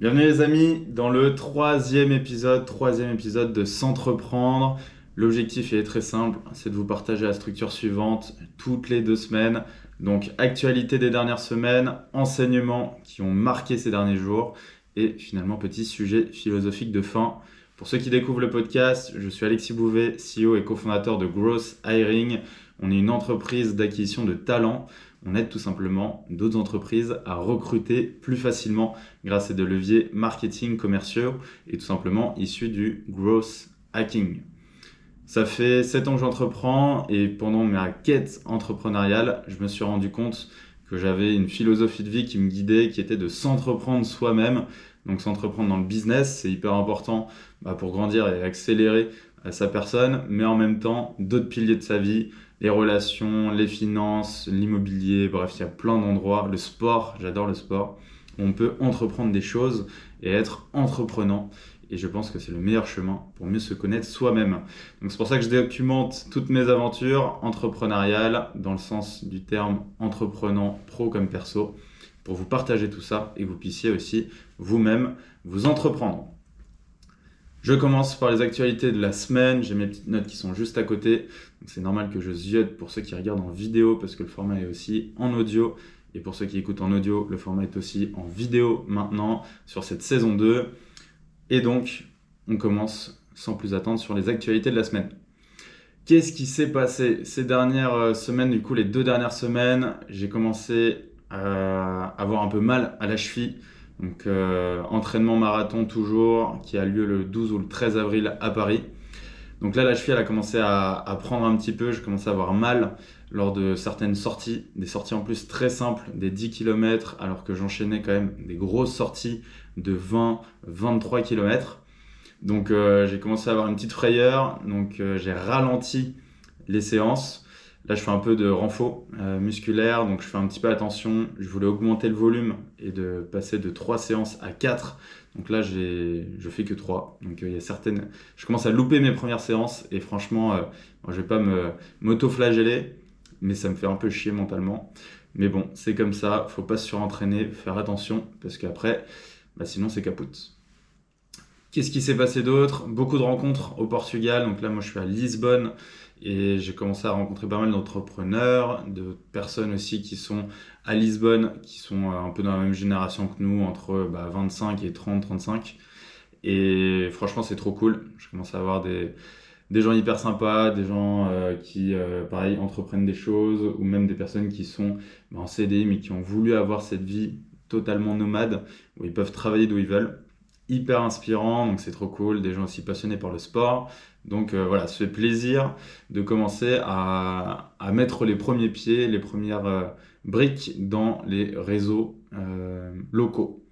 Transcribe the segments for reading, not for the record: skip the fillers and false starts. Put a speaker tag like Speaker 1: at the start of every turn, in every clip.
Speaker 1: Bienvenue les amis dans le troisième épisode de S'entreprendre. L'objectif est très simple, c'est de vous partager la structure suivante toutes les 2 semaines. Donc actualité des dernières semaines, enseignements qui ont marqué ces derniers jours et finalement petit sujet philosophique de fin. Pour ceux qui découvrent le podcast, je suis Alexis Bouvet, CEO et cofondateur de Growth Hiring. On est une entreprise d'acquisition de talents. On aide tout simplement d'autres entreprises à recruter plus facilement grâce à des leviers marketing commerciaux et tout simplement issus du growth hacking. Ça fait 7 ans que j'entreprends et pendant ma quête entrepreneuriale, je me suis rendu compte que j'avais une philosophie de vie qui me guidait, qui était de s'entreprendre soi-même. Donc s'entreprendre dans le business, c'est hyper important pour grandir et accélérer sa personne, mais en même temps, d'autres piliers de sa vie, les relations, les finances, l'immobilier, bref, il y a plein d'endroits. Le sport, j'adore le sport. On peut entreprendre des choses et être entreprenant. Et je pense que c'est le meilleur chemin pour mieux se connaître soi-même. Donc c'est pour ça que je documente toutes mes aventures entrepreneuriales dans le sens du terme entreprenant pro comme perso pour vous partager tout ça et que vous puissiez aussi vous-même vous entreprendre. Je commence par les actualités de la semaine, j'ai mes petites notes qui sont juste à côté, donc c'est normal que je ziote pour ceux qui regardent en vidéo parce que le format est aussi en audio, et pour ceux qui écoutent en audio, le format est aussi en vidéo maintenant sur cette saison 2, et donc on commence sans plus attendre sur les actualités de la semaine. Qu'est-ce qui s'est passé ces dernières semaines, du coup les 2 dernières semaines, j'ai commencé à avoir un peu mal à la cheville. Donc entraînement marathon toujours, qui a lieu le 12 ou le 13 avril à Paris. Donc là, la cheville, elle a commencé à prendre un petit peu. Je commençais à avoir mal lors de certaines sorties. Des sorties en plus très simples, des 10 km, alors que j'enchaînais quand même des grosses sorties de 20-23 km. Donc j'ai commencé à avoir une petite frayeur. Donc j'ai ralenti les séances. Là, je fais un peu de renfort musculaire, donc je fais un petit peu attention. Je voulais augmenter le volume et de passer de 3 séances à 4. Donc là, je fais que 3. Donc il y a certaines... Je commence à louper mes premières séances et franchement, je ne vais pas m'auto-flageller, mais ça me fait un peu chier mentalement. Mais bon, c'est comme ça, faut pas se surentraîner, faire attention, parce qu'après, sinon c'est capote. Qu'est-ce qui s'est passé d'autre? Beaucoup de rencontres au Portugal. Donc là, moi, je suis à Lisbonne et j'ai commencé à rencontrer pas mal d'entrepreneurs, de personnes aussi qui sont à Lisbonne, qui sont un peu dans la même génération que nous, entre 25 et 30, 35. Et franchement, c'est trop cool. Je commence à avoir des gens hyper sympas, des gens qui, pareil, entreprennent des choses, ou même des personnes qui sont en CDI, mais qui ont voulu avoir cette vie totalement nomade, où ils peuvent travailler d'où ils veulent. Hyper inspirant, donc c'est trop cool, des gens aussi passionnés par le sport. Donc voilà, ça fait plaisir de commencer à mettre les premiers pieds, les premières briques dans les réseaux locaux.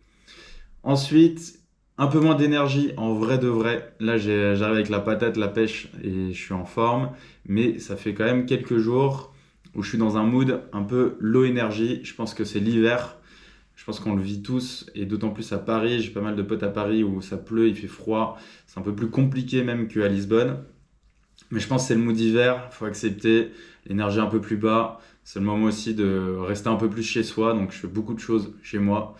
Speaker 1: Ensuite, un peu moins d'énergie en vrai de vrai. Là, j'arrive avec la patate, la pêche et je suis en forme. Mais ça fait quand même quelques jours où je suis dans un mood un peu low énergie. Je pense que c'est l'hiver. Je pense qu'on le vit tous, et d'autant plus à Paris. J'ai pas mal de potes à Paris où ça pleut, il fait froid. C'est un peu plus compliqué même qu'à Lisbonne. Mais je pense que c'est le mood d'hiver, il faut accepter. L'énergie un peu plus bas. C'est le moment aussi de rester un peu plus chez soi. Donc je fais beaucoup de choses chez moi.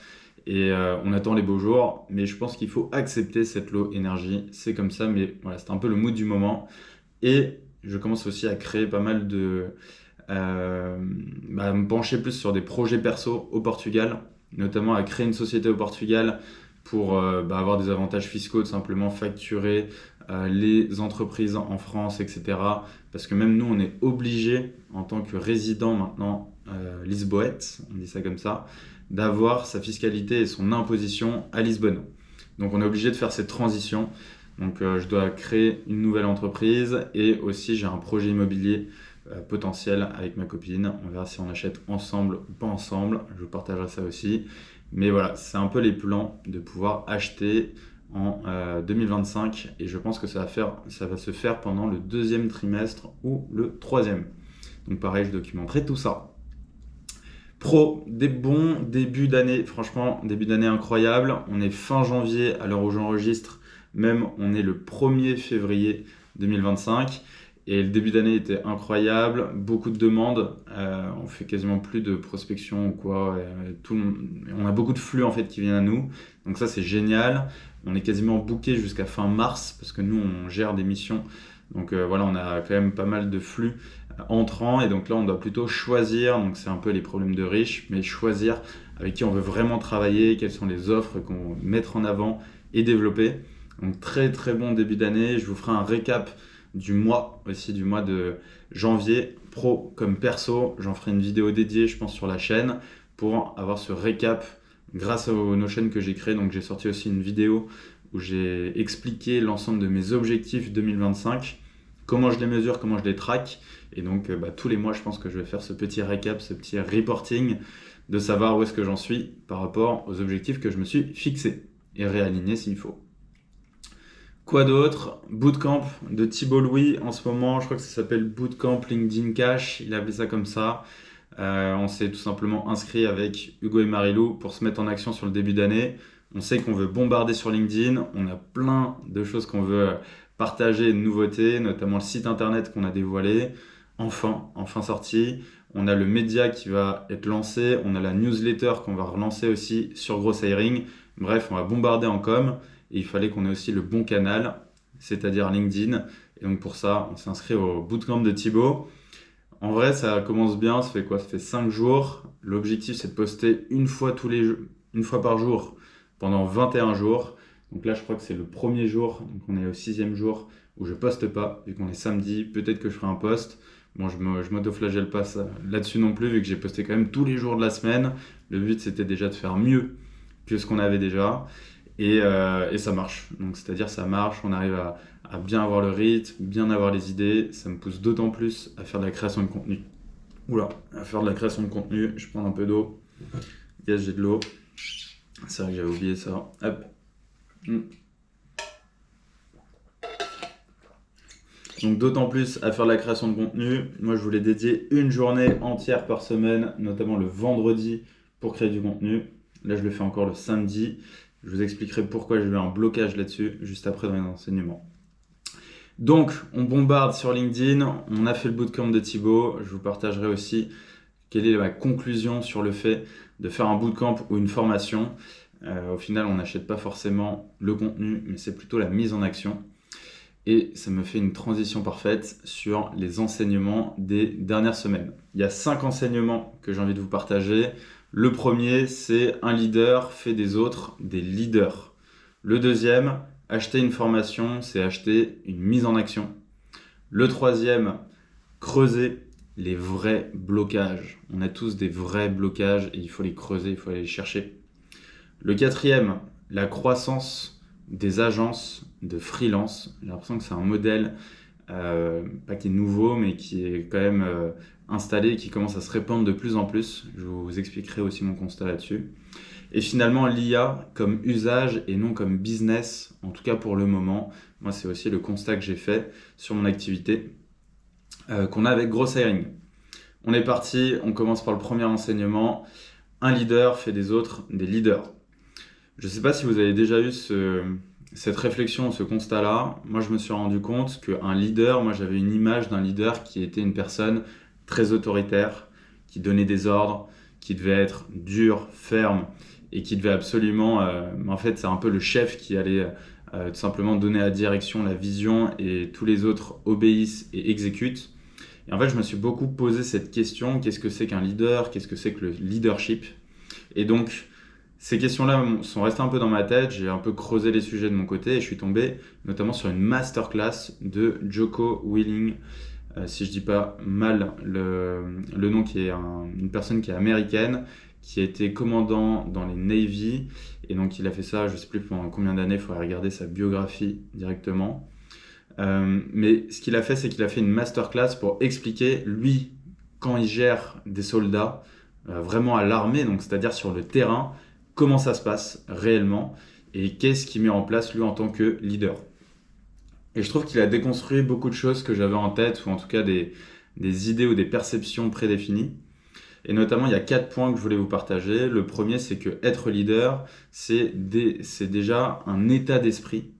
Speaker 1: Et on attend les beaux jours. Mais je pense qu'il faut accepter cette low énergie. C'est comme ça, mais voilà, c'est un peu le mood du moment. Et je commence aussi à créer pas mal à me pencher plus sur des projets perso au Portugal, notamment à créer une société au Portugal pour avoir des avantages fiscaux, tout simplement facturer les entreprises en France, etc. Parce que même nous, on est obligé, en tant que résident maintenant lisboète, on dit ça comme ça, d'avoir sa fiscalité et son imposition à Lisbonne. Donc on est obligé de faire cette transition. Donc je dois créer une nouvelle entreprise et aussi j'ai un projet immobilier potentiel avec ma copine. On verra si on achète ensemble ou pas ensemble. Je vous partagerai ça aussi. Mais voilà, c'est un peu les plans de pouvoir acheter en 2025 et je pense que ça va se faire pendant le 2e trimestre ou le 3e. Donc pareil, je documenterai tout ça. Pro, des bons débuts d'année, franchement, début d'année incroyable. On est fin janvier à l'heure où j'enregistre, même on est le 1er février 2025. Et le début d'année était incroyable, beaucoup de demandes, on fait quasiment plus de prospection ou quoi, on a beaucoup de flux en fait qui viennent à nous, donc ça c'est génial. On est quasiment booké jusqu'à fin mars parce que nous on gère des missions, donc voilà, on a quand même pas mal de flux entrants et donc là on doit plutôt choisir, donc c'est un peu les problèmes de riches, mais choisir avec qui on veut vraiment travailler, quelles sont les offres qu'on veut mettre en avant et développer. Donc très très bon début d'année, je vous ferai un récap du mois aussi, du mois de janvier, pro comme perso. J'en ferai une vidéo dédiée, je pense, sur la chaîne pour avoir ce récap grâce aux Notion que j'ai créé. Donc j'ai sorti aussi une vidéo où j'ai expliqué l'ensemble de mes objectifs 2025, comment je les mesure, comment je les traque. Et donc tous les mois, je pense que je vais faire ce petit récap, ce petit reporting de savoir où est-ce que j'en suis par rapport aux objectifs que je me suis fixés et réaligner s'il faut. Quoi d'autre? Bootcamp de Thibault Louis en ce moment, je crois que ça s'appelle Bootcamp LinkedIn Cash, il a appelé ça comme ça. On s'est tout simplement inscrit avec Hugo et Marilou pour se mettre en action sur le début d'année. On sait qu'on veut bombarder sur LinkedIn, on a plein de choses qu'on veut partager, de nouveautés, notamment le site internet qu'on a dévoilé, enfin sorti. On a le média qui va être lancé, on a la newsletter qu'on va relancer aussi sur Gross Hiring. Bref, on va bombarder en com. Et il fallait qu'on ait aussi le bon canal, c'est-à-dire LinkedIn. Et donc pour ça, on s'est inscrit au bootcamp de Thibault. En vrai, ça commence bien, ça fait quoi? Ça fait 5 jours. L'objectif, c'est de poster une fois par jour pendant 21 jours. Donc là, je crois que c'est le premier jour, donc on est au 6e jour où je poste pas, vu qu'on est samedi. Peut-être que je ferai un post. Bon, je m'auto-flagelle pas là-dessus non plus, vu que j'ai posté quand même tous les jours de la semaine. Le but, c'était déjà de faire mieux que ce qu'on avait déjà. Et ça marche. Donc, c'est-à-dire, ça marche, on arrive à bien avoir le rythme, bien avoir les idées. Ça me pousse d'autant plus à faire de la création de contenu. À faire de la création de contenu. Je prends un peu d'eau. Yes, j'ai de l'eau. C'est vrai que j'avais oublié ça. Hop. Donc, d'autant plus à faire de la création de contenu. Moi, je voulais dédier une journée entière par semaine, notamment le vendredi, pour créer du contenu. Là, je le fais encore le samedi. Je vous expliquerai pourquoi j'ai eu un blocage là-dessus juste après dans les enseignements. Donc, on bombarde sur LinkedIn. On a fait le bootcamp de Thibault. Je vous partagerai aussi quelle est ma conclusion sur le fait de faire un bootcamp ou une formation. Au final, on n'achète pas forcément le contenu, mais c'est plutôt la mise en action. Et ça me fait une transition parfaite sur les enseignements des dernières semaines. Il y a 5 enseignements que j'ai envie de vous partager. Le premier, c'est un leader fait des autres des leaders. Le deuxième, acheter une formation, c'est acheter une mise en action. Le troisième, creuser les vrais blocages. On a tous des vrais blocages et il faut les creuser, il faut aller les chercher. Le quatrième, la croissance des agences de freelance. J'ai l'impression que c'est un modèle, pas qui est nouveau, mais qui est quand même installé et qui commence à se répandre de plus en plus. Je vous expliquerai aussi mon constat là-dessus. Et finalement, l'IA comme usage et non comme business, en tout cas pour le moment. Moi, c'est aussi le constat que j'ai fait sur mon activité qu'on a avec Gross Hiring. On est parti, on commence par le premier enseignement. Un leader fait des autres des leaders. Je ne sais pas si vous avez déjà eu cette réflexion, ce constat-là. Moi, je me suis rendu compte qu'un leader, moi j'avais une image d'un leader qui était une personne très autoritaire, qui donnait des ordres, qui devait être dur, ferme et qui devait absolument... en fait, c'est un peu le chef qui allait tout simplement donner la direction, la vision et tous les autres obéissent et exécutent. Et en fait, je me suis beaucoup posé cette question, qu'est-ce que c'est qu'un leader? Qu'est-ce que c'est que le leadership? Et donc, ces questions-là sont restées un peu dans ma tête, j'ai un peu creusé les sujets de mon côté et je suis tombé notamment sur une masterclass de Jocko Willing, si je dis pas mal le nom, qui est une personne qui est américaine, qui a été commandant dans les Navy, et donc il a fait ça, je sais plus pendant combien d'années, il faudrait regarder sa biographie directement. Mais ce qu'il a fait, c'est qu'il a fait une masterclass pour expliquer, lui, quand il gère des soldats, vraiment à l'armée, donc c'est-à-dire sur le terrain, comment ça se passe réellement et qu'est-ce qu'il met en place lui en tant que leader. Et je trouve qu'il a déconstruit beaucoup de choses que j'avais en tête, ou en tout cas des idées ou des perceptions prédéfinies. Et notamment, il y a 4 points que je voulais vous partager. Le premier, c'est que être leader, c'est déjà un état d'esprit.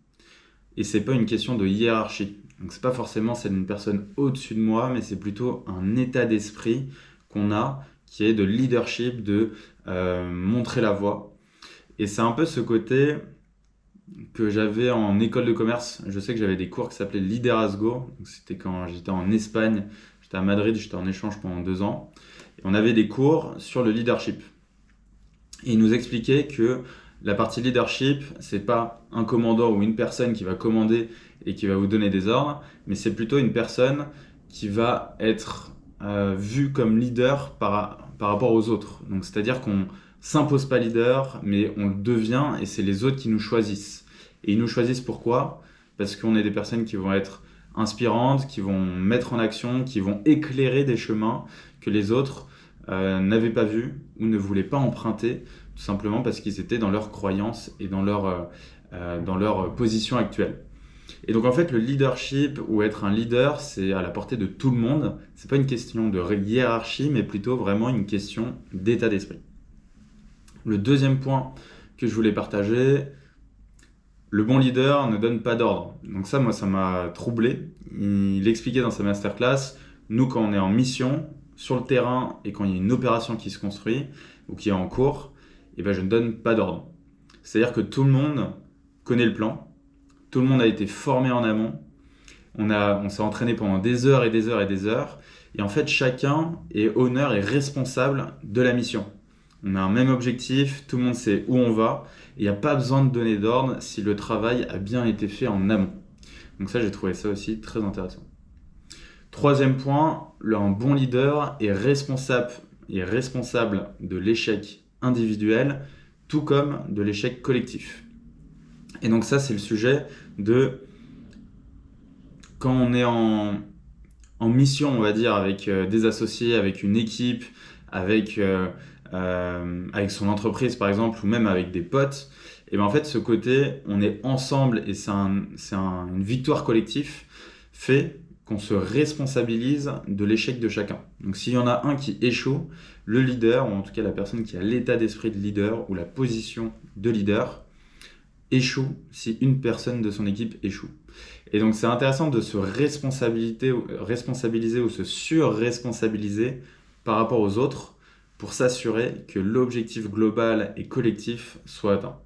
Speaker 1: et c'est pas une question de hiérarchie. Donc c'est pas forcément celle d'une personne au-dessus de moi, mais c'est plutôt un état d'esprit qu'on a qui est de leadership, de montrer la voie. Et c'est un peu ce côté que j'avais en école de commerce. Je sais que j'avais des cours qui s'appelaient Liderazgo. Donc, c'était quand j'étais en Espagne, j'étais à Madrid, j'étais en échange pendant 2 ans. Et on avait des cours sur le leadership. Et il nous expliquait que la partie leadership, c'est pas un commandant ou une personne qui va commander et qui va vous donner des ordres, mais c'est plutôt une personne qui va être vue comme leader par rapport aux autres. Donc c'est-à-dire qu'on s'impose pas leader, mais on le devient et c'est les autres qui nous choisissent. Et ils nous choisissent pourquoi? Parce qu'on est des personnes qui vont être inspirantes, qui vont mettre en action, qui vont éclairer des chemins que les autres n'avaient pas vus ou ne voulaient pas emprunter, tout simplement parce qu'ils étaient dans leurs croyances et dans leur position actuelle. Et donc en fait, le leadership ou être un leader, c'est à la portée de tout le monde. C'est pas une question de hiérarchie, mais plutôt vraiment une question d'état d'esprit. Le deuxième point que je voulais partager, le bon leader ne donne pas d'ordre. Donc ça, moi, ça m'a troublé. Il expliquait dans sa masterclass, nous, quand on est en mission, sur le terrain, et quand il y a une opération qui se construit, ou qui est en cours, eh ben, je ne donne pas d'ordre. C'est-à-dire que tout le monde connaît le plan, tout le monde a été formé en amont, on s'est entraîné pendant des heures et des heures et des heures, et en fait, chacun est honneur et responsable de la mission. On a un même objectif, tout le monde sait où on va, et il n'y a pas besoin de donner d'ordre si le travail a bien été fait en amont. Donc ça, j'ai trouvé ça aussi très intéressant. Troisième point, un bon leader est responsable de l'échec individuel, tout comme de l'échec collectif. Et donc ça, c'est le sujet de quand on est en mission, on va dire, avec des associés, avec une équipe, avec son entreprise par exemple, ou même avec des potes, et bien en fait ce côté, on est ensemble et c'est une victoire collective, fait qu'on se responsabilise de l'échec de chacun. Donc s'il y en a un qui échoue, le leader, ou en tout cas la personne qui a l'état d'esprit de leader ou la position de leader, échoue si une personne de son équipe échoue. Et donc c'est intéressant de se responsabiliser ou se sur-responsabiliser par rapport aux autres pour s'assurer que l'objectif global et collectif soit atteint.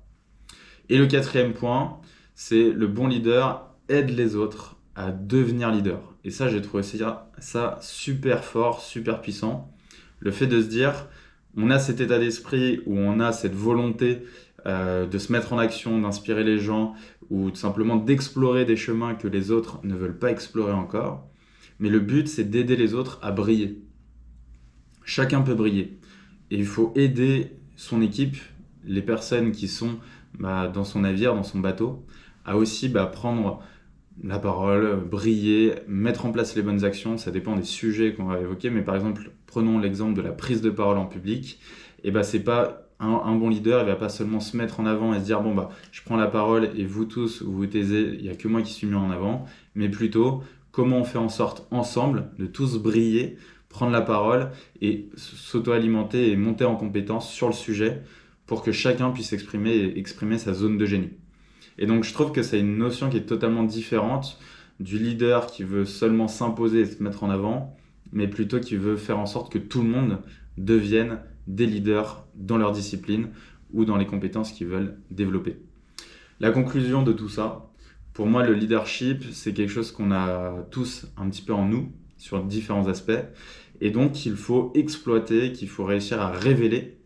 Speaker 1: Et le quatrième point, c'est le bon leader aide les autres à devenir leader. Et ça, j'ai trouvé ça super fort, super puissant. Le fait de se dire, on a cet état d'esprit où on a cette volonté de se mettre en action, d'inspirer les gens ou tout simplement d'explorer des chemins que les autres ne veulent pas explorer encore. Mais le but, c'est d'aider les autres à briller. Chacun peut briller. Et il faut aider son équipe, les personnes qui sont dans son navire, dans son bateau, à aussi prendre la parole, briller, mettre en place les bonnes actions. Ça dépend des sujets qu'on va évoquer. Mais par exemple, prenons l'exemple de la prise de parole en public. Et c'est pas un bon leader, il va pas seulement se mettre en avant et se dire je prends la parole et vous tous vous vous taisez, il n'y a que moi qui suis mis en avant, mais plutôt comment on fait en sorte ensemble de tous briller, prendre la parole et s'auto-alimenter et monter en compétence sur le sujet pour que chacun puisse exprimer sa zone de génie. Et donc je trouve que c'est une notion qui est totalement différente du leader qui veut seulement s'imposer et se mettre en avant, mais plutôt qui veut faire en sorte que tout le monde devienne des leaders dans leur discipline ou dans les compétences qu'ils veulent développer. La conclusion de tout ça, pour moi, le leadership, c'est quelque chose qu'on a tous un petit peu en nous, sur différents aspects, et donc qu'il faut exploiter, qu'il faut réussir à révéler.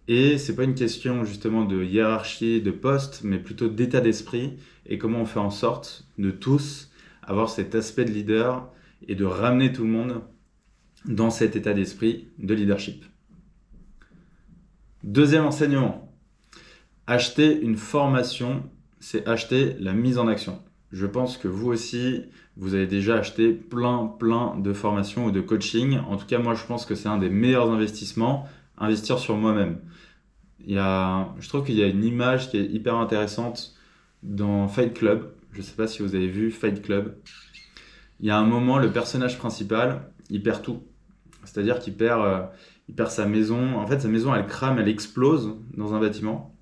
Speaker 1: Et c'est pas une question justement de hiérarchie, de poste, mais plutôt d'état d'esprit, et comment on fait en sorte de tous avoir cet aspect de leader et de ramener tout le monde dans cet état d'esprit de leadership. Deuxième enseignement, acheter une formation, c'est acheter la mise en action. Je pense que vous aussi, vous avez déjà acheté plein de formations ou de coaching. En tout cas, moi, je pense que c'est un des meilleurs investissements, investir sur moi-même. Je trouve qu'il y a une image qui est hyper intéressante dans Fight Club. Je ne sais pas si vous avez vu Fight Club. Il y a un moment, le personnage principal, il perd tout. C'est-à-dire qu'il perd sa maison. En fait, sa maison, elle crame, elle explose dans un bâtiment.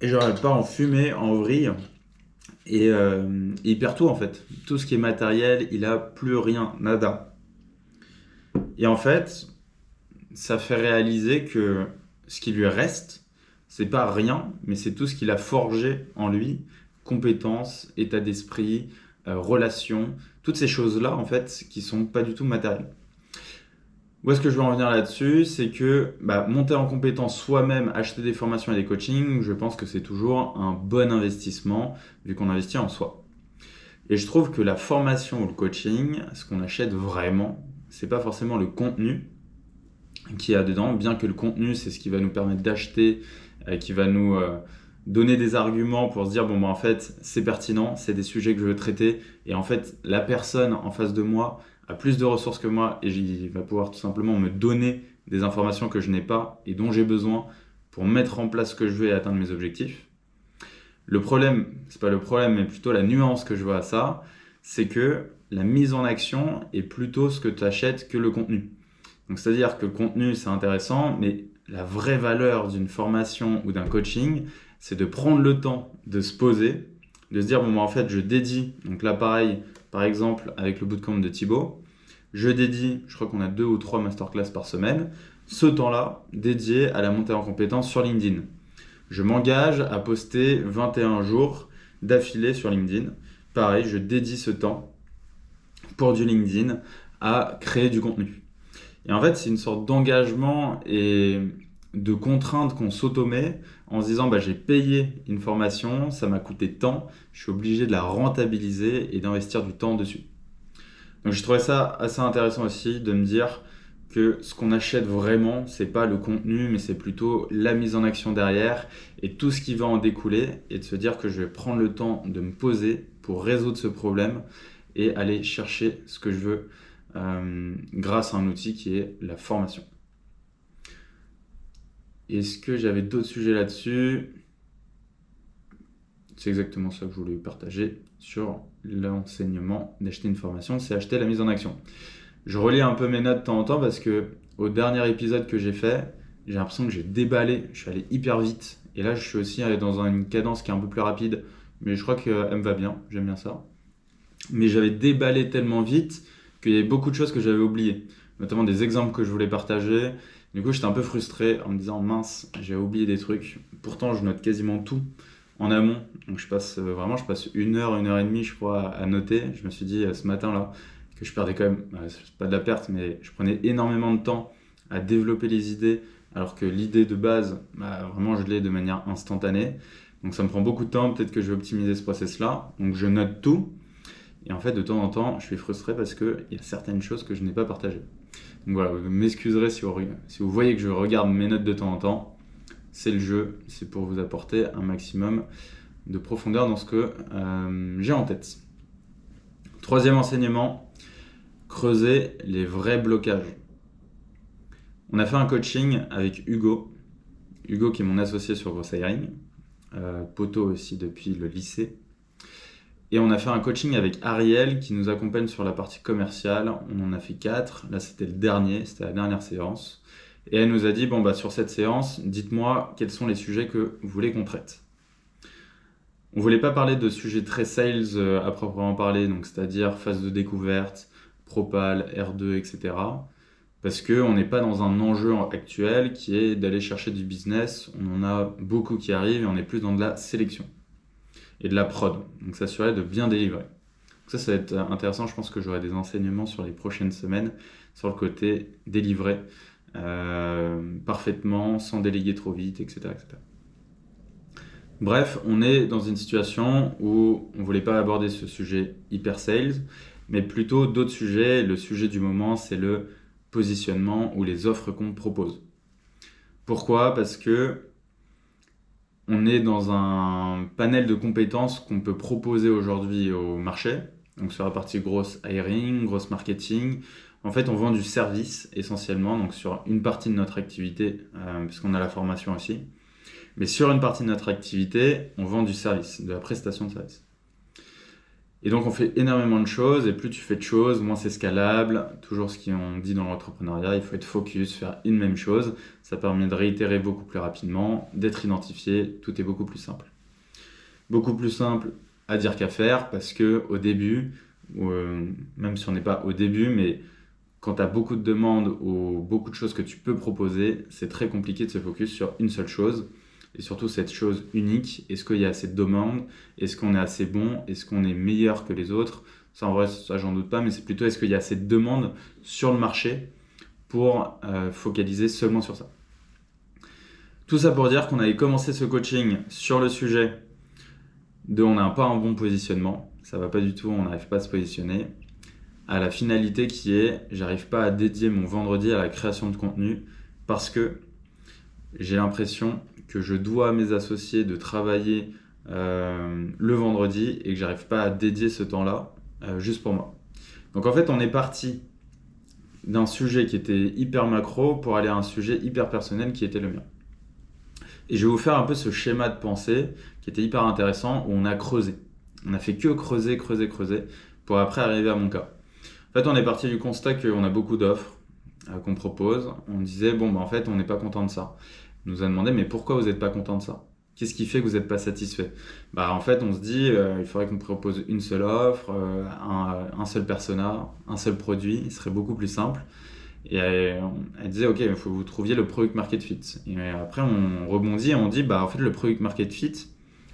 Speaker 1: Et j'arrête pas en fumée, en vrille. Et il perd tout en fait. Tout ce qui est matériel, il a plus rien, nada. Et en fait, ça fait réaliser que ce qui lui reste, c'est pas rien, mais c'est tout ce qu'il a forgé en lui, compétences, état d'esprit, relations, toutes ces choses-là en fait qui sont pas du tout matérielles. Où est-ce que je veux en venir là-dessus? C'est que monter en compétence soi-même, acheter des formations et des coachings, je pense que c'est toujours un bon investissement vu qu'on investit en soi. Et je trouve que la formation ou le coaching, ce qu'on achète vraiment, c'est pas forcément le contenu qu'il y a dedans, bien que le contenu, c'est ce qui va nous permettre d'acheter, qui va nous donner des arguments pour se dire, bon, en fait, c'est pertinent, c'est des sujets que je veux traiter, et en fait, la personne en face de moi a plus de ressources que moi, et il va pouvoir tout simplement me donner des informations que je n'ai pas et dont j'ai besoin pour mettre en place ce que je veux et atteindre mes objectifs. Le problème, c'est pas le problème, mais plutôt la nuance que je vois à ça, c'est que la mise en action est plutôt ce que tu achètes que le contenu. Donc, c'est-à-dire que le contenu, c'est intéressant, mais la vraie valeur d'une formation ou d'un coaching, c'est de prendre le temps de se poser, de se dire, en fait, je dédie, donc là, pareil, par exemple, avec le bootcamp de Thibaut, je dédie, je crois qu'on a 2 ou 3 masterclass par semaine, ce temps-là dédié à la montée en compétences sur LinkedIn. Je m'engage à poster 21 jours d'affilée sur LinkedIn. Pareil, je dédie ce temps pour du LinkedIn à créer du contenu. Et en fait, c'est une sorte d'engagement et de contrainte qu'on s'automet en se disant j'ai payé une formation, ça m'a coûté tant, je suis obligé de la rentabiliser et d'investir du temps dessus. Donc je trouvais ça assez intéressant aussi de me dire que ce qu'on achète vraiment, c'est pas le contenu, mais c'est plutôt la mise en action derrière et tout ce qui va en découler, et de se dire que je vais prendre le temps de me poser pour résoudre ce problème et aller chercher ce que je veux grâce à un outil qui est la formation. Est-ce que j'avais d'autres sujets là-dessus? C'est exactement ça que je voulais partager sur l'enseignement d'acheter une formation, c'est acheter la mise en action. Je relis un peu mes notes de temps en temps parce que au dernier épisode que j'ai fait, j'ai l'impression que j'ai déballé, je suis allé hyper vite. Et là, je suis aussi allé dans une cadence qui est un peu plus rapide, mais je crois qu'elle me va bien, j'aime bien ça. Mais j'avais déballé tellement vite qu'il y avait beaucoup de choses que j'avais oubliées, notamment des exemples que je voulais partager. Du coup, j'étais un peu frustré en me disant mince, j'ai oublié des trucs. Pourtant, je note quasiment tout en amont. Donc, je passe 1 heure, 1 heure et demie, je crois, à noter. Je me suis dit ce matin-là que je perdais quand même, c'est pas de la perte, mais je prenais énormément de temps à développer les idées, alors que l'idée de base, vraiment, je l'ai de manière instantanée. Donc, ça me prend beaucoup de temps. Peut-être que je vais optimiser ce process-là. Donc, je note tout. Et en fait, de temps en temps, je suis frustré parce qu'il y a certaines choses que je n'ai pas partagées. Donc voilà, vous m'excuserez si vous voyez que je regarde mes notes de temps en temps. C'est le jeu, c'est pour vous apporter un maximum de profondeur dans ce que j'ai en tête. Troisième enseignement, creuser les vrais blocages. On a fait un coaching avec Hugo. Hugo qui est mon associé sur Gross Hiring, poteau aussi depuis le lycée. Et on a fait un coaching avec Ariel qui nous accompagne sur la partie commerciale. On en a fait 4. Là, c'était le dernier, c'était la dernière séance. Et elle nous a dit, sur cette séance, dites-moi quels sont les sujets que vous voulez qu'on traite. On ne voulait pas parler de sujets très sales à proprement parler, donc c'est-à-dire phase de découverte, propal, R2, etc. Parce qu'on n'est pas dans un enjeu actuel qui est d'aller chercher du business. On en a beaucoup qui arrivent et on est plus dans de la sélection et de la prod, donc s'assurer de bien délivrer. Donc ça va être intéressant, je pense que j'aurai des enseignements sur les prochaines semaines sur le côté délivrer parfaitement, sans déléguer trop vite, etc., etc. Bref, on est dans une situation où on ne voulait pas aborder ce sujet hyper sales, mais plutôt d'autres sujets. Le sujet du moment, c'est le positionnement ou les offres qu'on propose. Pourquoi ? Parce que on est dans un panel de compétences qu'on peut proposer aujourd'hui au marché. Donc sur la partie gross hiring, gross marketing, en fait on vend du service essentiellement, donc sur une partie de notre activité, puisqu'on a la formation aussi. Mais sur une partie de notre activité, on vend du service, de la prestation de service. Et donc, on fait énormément de choses, et plus tu fais de choses, moins c'est scalable. Toujours ce qu'on dit dans l'entrepreneuriat, il faut être focus, faire une même chose. Ça permet de réitérer beaucoup plus rapidement, d'être identifié, tout est beaucoup plus simple. Beaucoup plus simple à dire qu'à faire, parce que au début, même si on n'est pas au début, mais quand tu as beaucoup de demandes ou beaucoup de choses que tu peux proposer, c'est très compliqué de se focus sur une seule chose. Et surtout cette chose unique, est-ce qu'il y a assez de demandes? Est-ce qu'on est assez bon? Est-ce qu'on est meilleur que les autres? Ça en vrai, ça j'en doute pas, mais c'est plutôt est-ce qu'il y a assez de demandes sur le marché pour focaliser seulement sur ça. Tout ça pour dire qu'on avait commencé ce coaching sur le sujet de on n'a pas un bon positionnement, ça va pas du tout, on n'arrive pas à se positionner, à la finalité qui est j'arrive pas à dédier mon vendredi à la création de contenu parce que j'ai l'impression que je dois à mes associés de travailler le vendredi et que j'arrive pas à dédier ce temps-là juste pour moi. Donc en fait, on est parti d'un sujet qui était hyper macro pour aller à un sujet hyper personnel qui était le mien. Et je vais vous faire un peu ce schéma de pensée qui était hyper intéressant où on a creusé. On a fait que creuser pour après arriver à mon cas. En fait, on est parti du constat qu'on a beaucoup d'offres qu'on propose. On disait, bon, bah, en fait, on n'est pas content de ça. On nous a demandé, mais pourquoi vous n'êtes pas content de ça? Qu'est-ce qui fait que vous n'êtes pas satisfait? Bah, en fait, on se dit, il faudrait qu'on propose une seule offre, un seul persona, un seul produit. Il serait beaucoup plus simple. Et elle disait, ok, il faut que vous trouviez le product market fit. Et après, on rebondit et on dit, bah, en fait, le product market fit,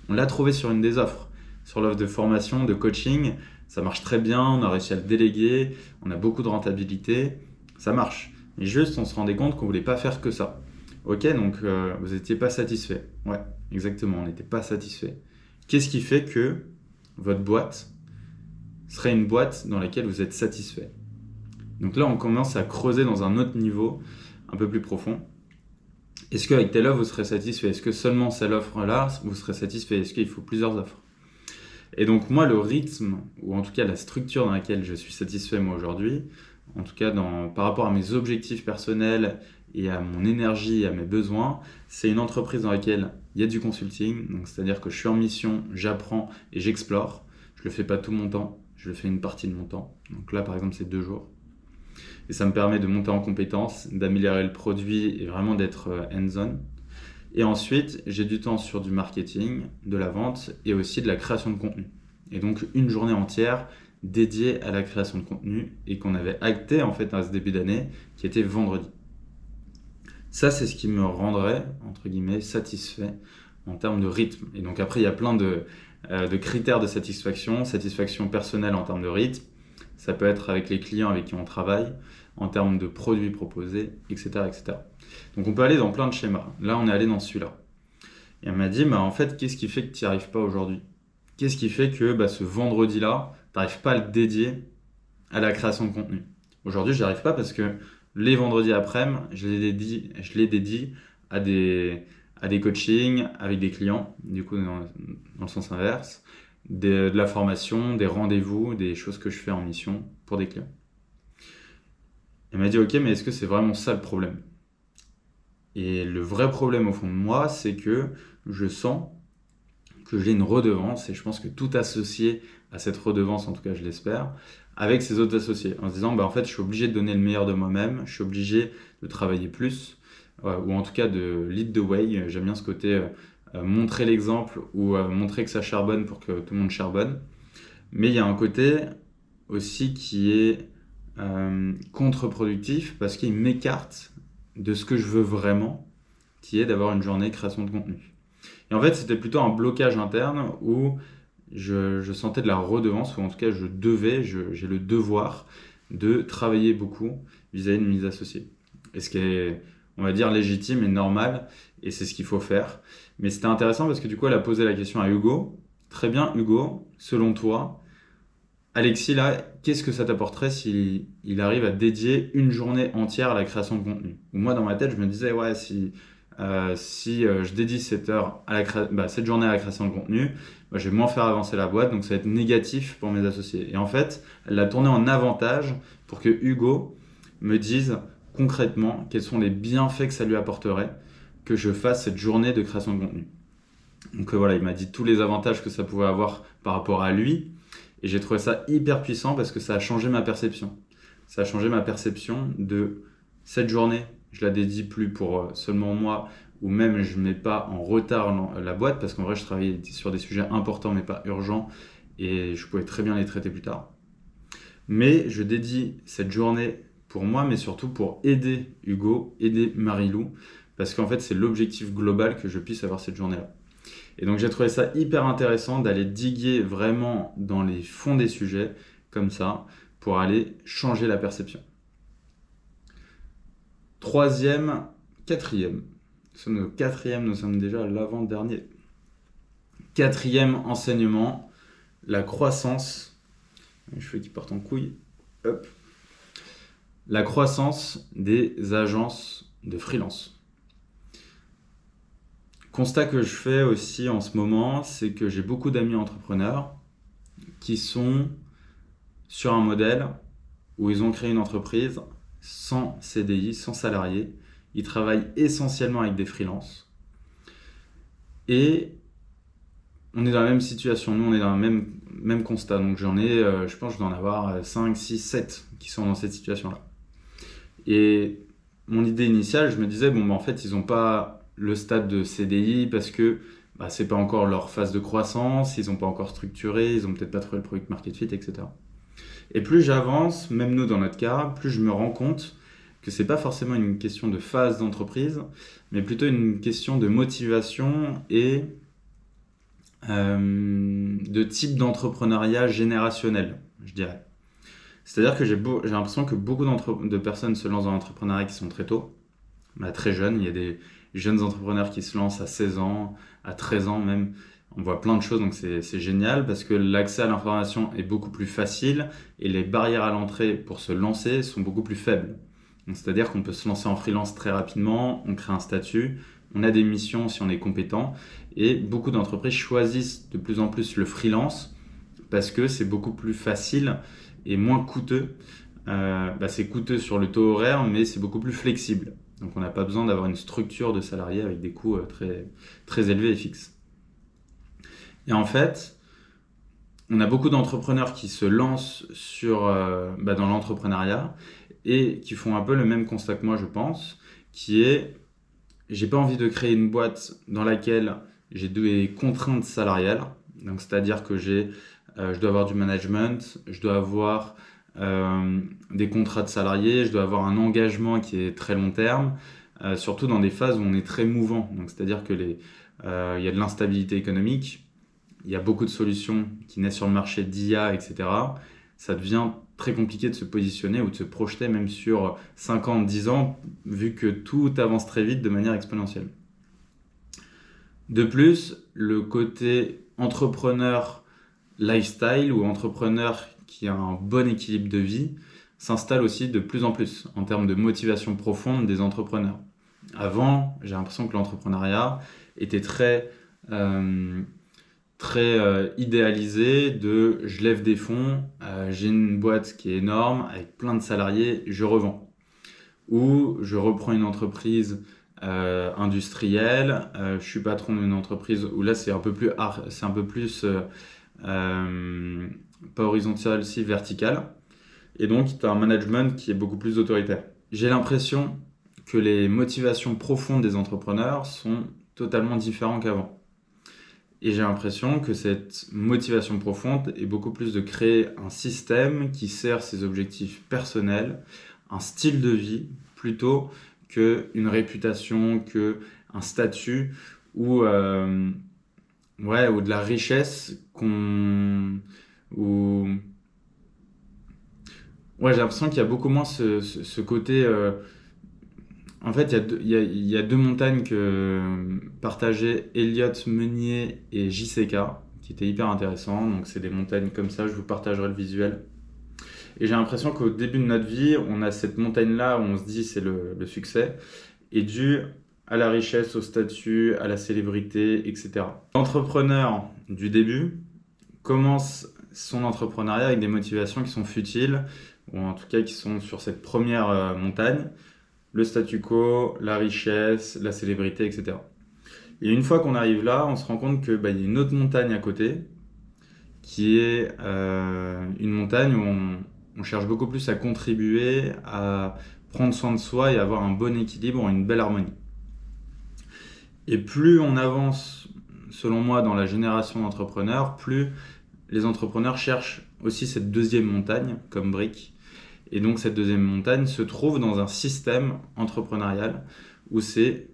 Speaker 1: on l'a trouvé sur une des offres. Sur l'offre de formation, de coaching, ça marche très bien, on a réussi à le déléguer, on a beaucoup de rentabilité, ça marche. Mais juste, on se rendait compte qu'on ne voulait pas faire que ça. Ok, donc vous n'étiez pas satisfait. Ouais, exactement, on n'était pas satisfait. Qu'est-ce qui fait que votre boîte serait une boîte dans laquelle vous êtes satisfait? Donc là, on commence à creuser dans un autre niveau, un peu plus profond. Est-ce qu'avec telle offre, vous serez satisfait? Est-ce que seulement cette offre-là, vous serez satisfait? Est-ce qu'il faut plusieurs offres? Et donc moi, le rythme, ou en tout cas la structure dans laquelle je suis satisfait moi aujourd'hui, en tout cas par rapport à mes objectifs personnels et à mon énergie et à mes besoins, c'est une entreprise dans laquelle il y a du consulting, donc c'est-à-dire que je suis en mission, j'apprends et j'explore. Je ne le fais pas tout mon temps, je le fais une partie de mon temps. Donc là, par exemple, c'est 2 jours. Et ça me permet de monter en compétences, d'améliorer le produit et vraiment d'être hands-on. Et ensuite, j'ai du temps sur du marketing, de la vente et aussi de la création de contenu. Et donc, une journée entière dédiée à la création de contenu et qu'on avait acté en fait à ce début d'année, qui était vendredi. Ça, c'est ce qui me rendrait, entre guillemets, satisfait en termes de rythme. Et donc après, il y a plein de critères de satisfaction personnelle en termes de rythme. Ça peut être avec les clients avec qui on travaille, en termes de produits proposés, etc., etc. Donc on peut aller dans plein de schémas. Là, on est allé dans celui-là. Et elle m'a dit, bah, en fait, qu'est-ce qui fait que tu n'y arrives pas aujourd'hui? Qu'est-ce qui fait que ce vendredi-là, tu n'arrives pas à le dédier à la création de contenu? Aujourd'hui, je n'y arrive pas parce que les vendredis après-midi, je les dédie à des coachings avec des clients, du coup dans le sens inverse, de la formation, des rendez-vous, des choses que je fais en mission pour des clients. Elle m'a dit, ok, mais est-ce que c'est vraiment ça le problème? Et le vrai problème au fond de moi, c'est que je sens que j'ai une redevance, et je pense que tout associé à cette redevance, en tout cas je l'espère, avec ses autres associés, en se disant, en fait, je suis obligé de donner le meilleur de moi-même, je suis obligé de travailler plus, ou en tout cas de lead the way. J'aime bien ce côté montrer l'exemple ou montrer que ça charbonne pour que tout le monde charbonne. Mais il y a un côté aussi qui est contre-productif parce qu'il m'écarte de ce que je veux vraiment, qui est d'avoir une journée création de contenu. Et en fait, c'était plutôt un blocage interne où je sentais de la redevance, ou en tout cas j'ai le devoir de travailler beaucoup vis-à-vis de mes associés. Et ce qui est, on va dire, légitime et normal, et c'est ce qu'il faut faire. Mais c'était intéressant parce que du coup, elle a posé la question à Hugo. Très bien, Hugo, selon toi, Alexis, là, qu'est-ce que ça t'apporterait s'il arrive à dédier une journée entière à la création de contenu? Ou moi, dans ma tête, je me disais, ouais, si je dédie cette journée à la création de contenu, je vais moins faire avancer la boîte, donc ça va être négatif pour mes associés. Et en fait, elle l'a tourné en avantage pour que Hugo me dise concrètement quels sont les bienfaits que ça lui apporterait que je fasse cette journée de création de contenu. Donc voilà, il m'a dit tous les avantages que ça pouvait avoir par rapport à lui, Et j'ai trouvé ça hyper puissant parce que ça a changé ma perception. Ça a changé ma perception de cette journée. Je la dédie plus pour seulement moi, ou même je ne mets pas en retard la boîte, parce qu'en vrai je travaillais sur des sujets importants mais pas urgents, et je pouvais très bien les traiter plus tard. Mais je dédie cette journée pour moi, mais surtout pour aider Hugo, aider Marilou, parce qu'en fait c'est l'objectif global que je puisse avoir cette journée-là. Et donc j'ai trouvé ça hyper intéressant d'aller diguer vraiment dans les fonds des sujets, comme ça, pour aller changer la perception. Quatrième. Nous sommes au quatrième, nous sommes déjà à l'avant-dernier. Quatrième enseignement, la croissance. Les cheveux qui partent en couille. Hop. La croissance des agences de freelance. Constat que je fais aussi en ce moment, c'est que j'ai beaucoup d'amis entrepreneurs qui sont sur un modèle où ils ont créé une entreprise sans CDI, sans salarié. Ils travaillent essentiellement avec des freelances. Et on est dans la même situation. Nous, on est dans le même constat. Donc j'en ai, je pense que je dois en avoir 5, 6, 7 qui sont dans cette situation-là. Et mon idée initiale, je me disais, en fait, ils n'ont pas le stade de CDI parce que c'est pas encore leur phase de croissance, ils n'ont pas encore structuré, ils n'ont peut-être pas trouvé le product market fit, etc. Et plus j'avance, même nous dans notre cas, plus je me rends compte que c'est pas forcément une question de phase d'entreprise, mais plutôt une question de motivation et de type d'entrepreneuriat générationnel, je dirais. C'est-à-dire que j'ai l'impression que beaucoup de personnes se lancent dans l'entrepreneuriat qui sont très tôt, très jeunes. Il y a des jeunes entrepreneurs qui se lancent à 16 ans, à 13 ans même. On voit plein de choses, donc c'est génial parce que l'accès à l'information est beaucoup plus facile et les barrières à l'entrée pour se lancer sont beaucoup plus faibles. C'est-à-dire qu'on peut se lancer en freelance très rapidement, on crée un statut, on a des missions si on est compétent, et beaucoup d'entreprises choisissent de plus en plus le freelance parce que c'est beaucoup plus facile et moins coûteux. C'est coûteux sur le taux horaire, mais c'est beaucoup plus flexible. Donc on n'a pas besoin d'avoir une structure de salariés avec des coûts très, très élevés et fixes. Et en fait, on a beaucoup d'entrepreneurs qui se lancent dans l'entrepreneuriat et qui font un peu le même constat que moi, je pense, qui est j'ai pas envie de créer une boîte dans laquelle j'ai des contraintes salariales. Donc, c'est-à-dire que je dois avoir du management, je dois avoir des contrats de salariés, je dois avoir un engagement qui est très long terme, surtout dans des phases où on est très mouvant. Donc, c'est-à-dire que y a de l'instabilité économique, il y a beaucoup de solutions qui naissent sur le marché d'IA, etc. Ça devient très compliqué de se positionner ou de se projeter même sur 5 ans, 10 ans, vu que tout avance très vite de manière exponentielle. De plus, le côté entrepreneur lifestyle ou entrepreneur qui a un bon équilibre de vie s'installe aussi de plus en plus en termes de motivation profonde des entrepreneurs. Avant, j'ai l'impression que l'entrepreneuriat était très idéalisé de je lève des fonds, j'ai une boîte qui est énorme avec plein de salariés, je revends. Ou je reprends une entreprise industrielle, je suis patron d'une entreprise où là c'est un peu plus pas horizontal, si vertical. Et donc tu as un management qui est beaucoup plus autoritaire. J'ai l'impression que les motivations profondes des entrepreneurs sont totalement différentes qu'avant. Et j'ai l'impression que cette motivation profonde est beaucoup plus de créer un système qui sert ses objectifs personnels, un style de vie, plutôt qu'une réputation, qu'un statut ou de la richesse j'ai l'impression qu'il y a beaucoup moins ce côté... En fait, il y a deux montagnes que partageaient Elliot Meunier et JCK, qui étaient hyper intéressants. Donc, c'est des montagnes comme ça, je vous partagerai le visuel. Et j'ai l'impression qu'au début de notre vie, on a cette montagne-là où on se dit c'est le succès, et dû à la richesse, au statut, à la célébrité, etc. L'entrepreneur du début commence son entrepreneuriat avec des motivations qui sont futiles, ou en tout cas qui sont sur cette première montagne. Le statu quo, la richesse, la célébrité, etc. Et une fois qu'on arrive là, on se rend compte qu'il y a une autre montagne à côté qui est une montagne où on cherche beaucoup plus à contribuer, à prendre soin de soi et avoir un bon équilibre, une belle harmonie. Et plus on avance, selon moi, dans la génération d'entrepreneurs, plus les entrepreneurs cherchent aussi cette deuxième montagne comme brique. Et donc cette deuxième montagne se trouve dans un système entrepreneurial où c'est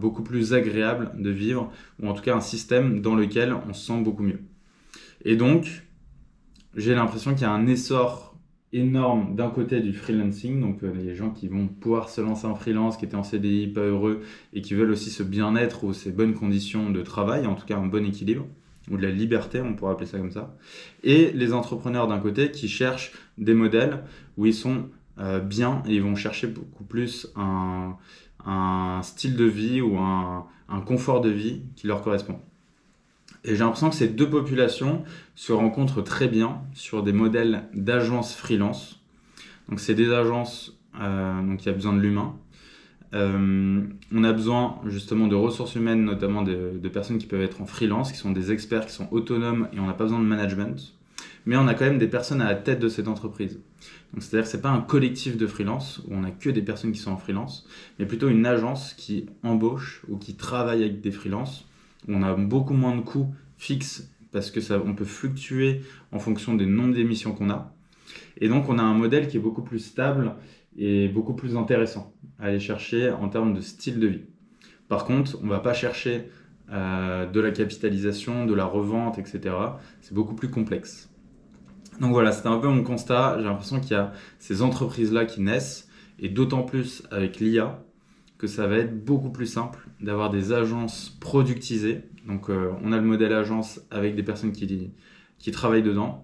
Speaker 1: beaucoup plus agréable de vivre, ou en tout cas un système dans lequel on se sent beaucoup mieux. Et donc, j'ai l'impression qu'il y a un essor énorme d'un côté du freelancing, donc les gens qui vont pouvoir se lancer en freelance, qui étaient en CDI, pas heureux, et qui veulent aussi ce bien-être ou ces bonnes conditions de travail, en tout cas un bon équilibre, ou de la liberté, on pourrait appeler ça comme ça, et les entrepreneurs d'un côté qui cherchent des modèles où ils sont bien et ils vont chercher beaucoup plus un style de vie ou un confort de vie qui leur correspond. Et j'ai l'impression que ces deux populations se rencontrent très bien sur des modèles d'agences freelance. Donc c'est des agences, donc il y a besoin de l'humain. On a besoin justement de ressources humaines, notamment de personnes qui peuvent être en freelance, qui sont des experts, qui sont autonomes et on n'a pas besoin de management. Mais on a quand même des personnes à la tête de cette entreprise. Donc c'est-à-dire que ce n'est pas un collectif de freelance où on n'a que des personnes qui sont en freelance, mais plutôt une agence qui embauche ou qui travaille avec des freelances. On a beaucoup moins de coûts fixes parce que on peut fluctuer en fonction des nombres d'émissions qu'on a. Et donc on a un modèle qui est beaucoup plus stable et beaucoup plus intéressant à aller chercher en termes de style de vie. Par contre, on ne va pas chercher de la capitalisation, de la revente, etc. C'est beaucoup plus complexe. Donc voilà, c'était un peu mon constat. J'ai l'impression qu'il y a ces entreprises-là qui naissent, et d'autant plus avec l'IA, que ça va être beaucoup plus simple d'avoir des agences productisées. Donc on a le modèle agence avec des personnes qui travaillent dedans,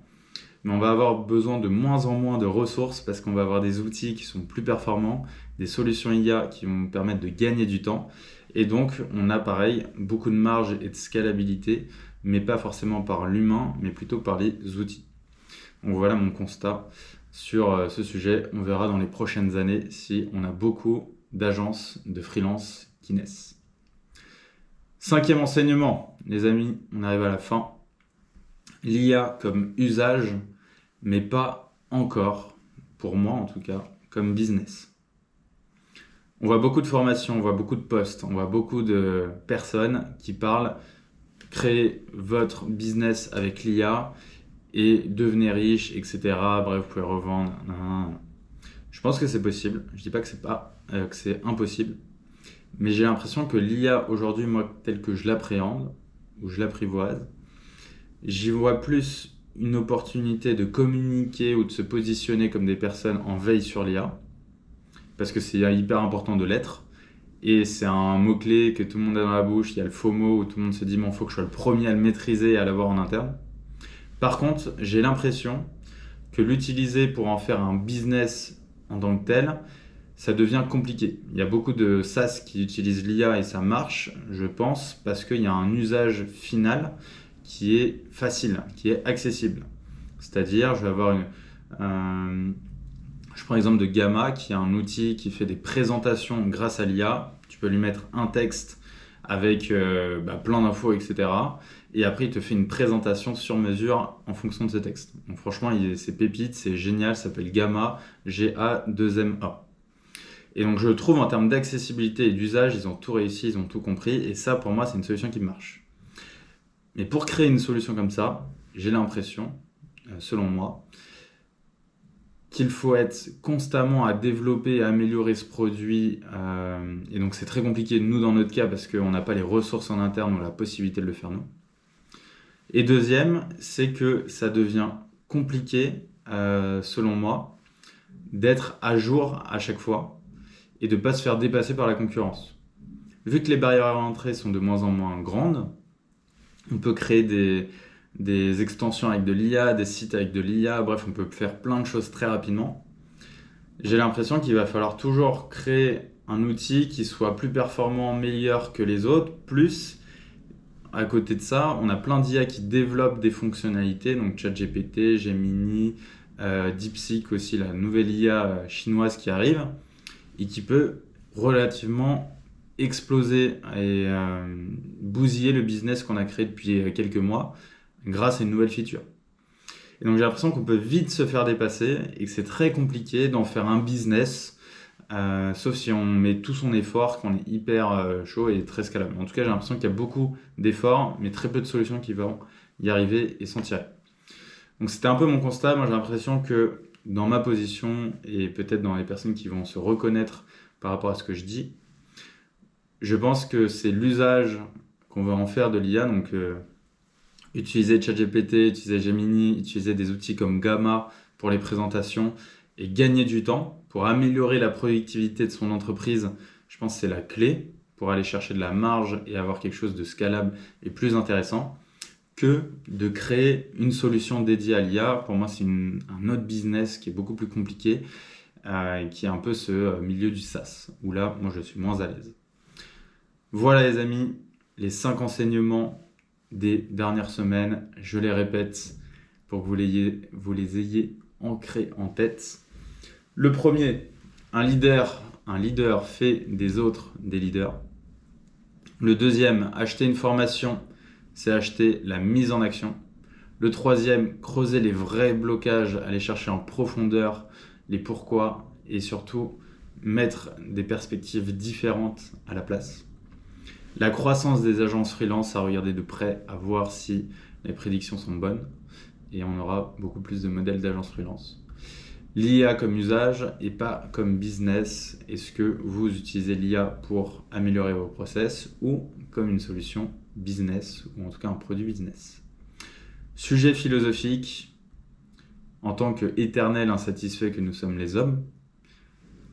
Speaker 1: mais on va avoir besoin de moins en moins de ressources parce qu'on va avoir des outils qui sont plus performants, des solutions IA qui vont nous permettre de gagner du temps. Et donc on a pareil beaucoup de marge et de scalabilité, mais pas forcément par l'humain, mais plutôt par les outils. Donc voilà mon constat sur ce sujet. On verra dans les prochaines années si on a beaucoup d'agences de freelance qui naissent. 5e enseignement, les amis, on arrive à la fin. L'IA comme usage, mais pas encore, pour moi en tout cas, comme business. On voit beaucoup de formations, on voit beaucoup de posts, on voit beaucoup de personnes qui parlent créer votre business avec l'IA et devenez riche, etc. Bref, vous pouvez revendre. Je pense que c'est possible. Je dis pas que c'est impossible. Mais j'ai l'impression que l'IA aujourd'hui, moi, telle que je l'appréhende, ou je l'apprivoise, j'y vois plus une opportunité de communiquer ou de se positionner comme des personnes en veille sur l'IA, parce que c'est hyper important de l'être. Et c'est un mot-clé que tout le monde a dans la bouche. Il y a le FOMO où tout le monde se dit il faut que je sois le premier à le maîtriser et à l'avoir en interne. Par contre, j'ai l'impression que l'utiliser pour en faire un business en tant que tel, ça devient compliqué. Il y a beaucoup de SaaS qui utilisent l'IA et ça marche, je pense, parce qu'il y a un usage final qui est facile, qui est accessible. C'est-à-dire, je vais avoir je prends l'exemple de Gamma, qui est un outil qui fait des présentations grâce à l'IA. Tu peux lui mettre un texte avec plein d'infos, etc. Et après, il te fait une présentation sur mesure en fonction de ce texte. Donc franchement, c'est pépite, c'est génial, ça s'appelle Gamma, G-A-2-M-A. Et donc je trouve en termes d'accessibilité et d'usage, ils ont tout réussi, ils ont tout compris. Et ça, pour moi, c'est une solution qui marche. Mais pour créer une solution comme ça, j'ai l'impression, selon moi, qu'il faut être constamment à développer et à améliorer ce produit. Et donc c'est très compliqué, nous, dans notre cas, parce qu'on n'a pas les ressources en interne ou la possibilité de le faire nous. Et deuxième, c'est que ça devient compliqué, selon moi, d'être à jour à chaque fois et de ne pas se faire dépasser par la concurrence. Vu que les barrières à l'entrée sont de moins en moins grandes, on peut créer des extensions avec de l'IA, des sites avec de l'IA, bref, on peut faire plein de choses très rapidement. J'ai l'impression qu'il va falloir toujours créer un outil qui soit plus performant, meilleur que les autres, plus, à côté de ça, on a plein d'IA qui développent des fonctionnalités, donc ChatGPT, Gemini, DeepSeek aussi, la nouvelle IA chinoise qui arrive, et qui peut relativement exploser et bousiller le business qu'on a créé depuis quelques mois grâce à une nouvelle feature. Et donc j'ai l'impression qu'on peut vite se faire dépasser et que c'est très compliqué d'en faire un business, sauf si on met tout son effort, qu'on est hyper chaud et très scalable. En tout cas, j'ai l'impression qu'il y a beaucoup d'efforts, mais très peu de solutions qui vont y arriver et s'en tirer. Donc c'était un peu mon constat. Moi j'ai l'impression que dans ma position et peut-être dans les personnes qui vont se reconnaître par rapport à ce que je dis, je pense que c'est l'usage qu'on va en faire de l'IA, donc utiliser ChatGPT, utiliser Gemini, utiliser des outils comme Gamma pour les présentations et gagner du temps pour améliorer la productivité de son entreprise. Je pense que c'est la clé pour aller chercher de la marge et avoir quelque chose de scalable et plus intéressant que de créer une solution dédiée à l'IA. Pour moi, c'est un autre business qui est beaucoup plus compliqué, qui est un peu ce milieu du SaaS, où là, moi, je suis moins à l'aise. Voilà les amis, les 5 enseignements des dernières semaines, je les répète pour que vous les ayez ancrés en tête. Le premier, un leader fait des autres des leaders. Le deuxième, acheter une formation, c'est acheter la mise en action. Le troisième, creuser les vrais blocages, aller chercher en profondeur les pourquoi et surtout mettre des perspectives différentes à la place. La croissance des agences freelance à regarder de près, à voir si les prédictions sont bonnes et on aura beaucoup plus de modèles d'agences freelance. L'IA comme usage et pas comme business. Est-ce que vous utilisez l'IA pour améliorer vos process ou comme une solution business ou en tout cas un produit business? Sujet philosophique, en tant qu'éternel insatisfait que nous sommes les hommes,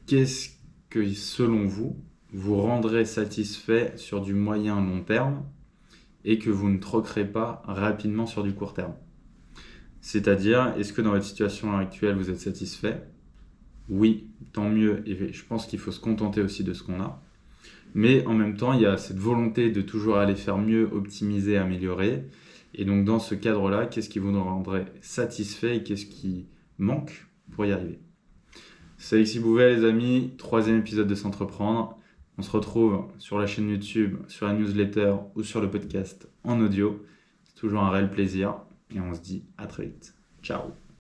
Speaker 1: qu'est-ce que selon vous vous rendrez satisfait sur du moyen long terme et que vous ne troquerez pas rapidement sur du court terme? C'est-à-dire, est-ce que dans votre situation actuelle, vous êtes satisfait? Oui, tant mieux, et je pense qu'il faut se contenter aussi de ce qu'on a. Mais en même temps, il y a cette volonté de toujours aller faire mieux, optimiser, améliorer. Et donc dans ce cadre-là, qu'est-ce qui vous rendrait satisfait et qu'est-ce qui manque pour y arriver? C'est Alexis Bouvet les amis, 3e épisode de S'entreprendre. On se retrouve sur la chaîne YouTube, sur la newsletter ou sur le podcast en audio. C'est toujours un réel plaisir et on se dit à très vite. Ciao!